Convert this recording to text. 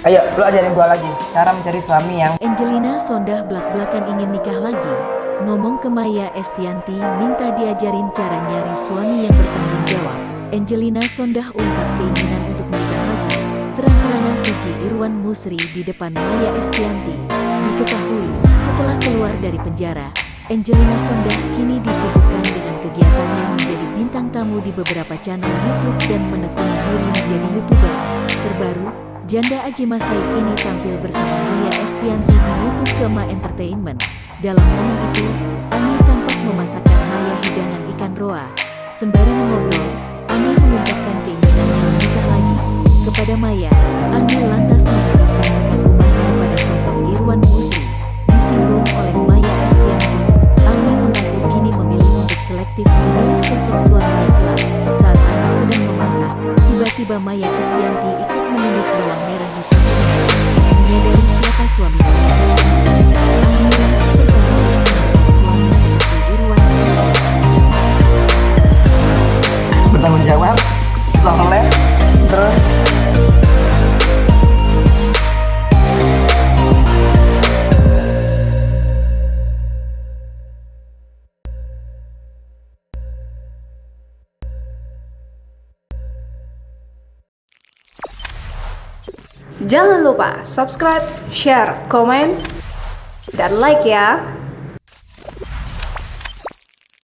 Ayo, lu ajarin gua lagi cara mencari suami yang... Angelina Sondah belak-belakan ingin nikah lagi. Ngomong ke Maya Estianty minta diajarin cara nyari suami yang bertanggung jawab. Angelina Sondah ungkap keinginan untuk menikah lagi. Terang-terangan puji Irwan Musri di depan Maya Estianty. Diketahui, setelah keluar dari penjara, Angelina Sondah kini disibukkan dengan kegiatannya menjadi bintang tamu di beberapa channel YouTube dan menekuni diri menjadi YouTuber. Terbaru, janda Ajima Said ini tampil bersama Maya Estianty di YouTube Gema Entertainment. Dalam momen itu, Ami tampak memasakkan Maya hidangan ikan roa. Sembari mengobrol, Ami mengungkapkan keinginannya menikah lagi. Kepada Maya, Ami lantas memberikan hukumannya pada sosok Irwan Musri. Disinggung oleh Maya Estianty, Ami mengaku kini memilih untuk selektif memilih sosok suaminya kelak. Saat Ami sedang memasak, tiba-tiba Maya Estianty ikut menumis bawang merah di sampingnya. Menyadari siapa suaminya, Ami langsung berkomunikasi dengan suami seperti Irwan Musri. bertanggung jawab, soleh, terus Jangan lupa subscribe, share, komen, dan like ya.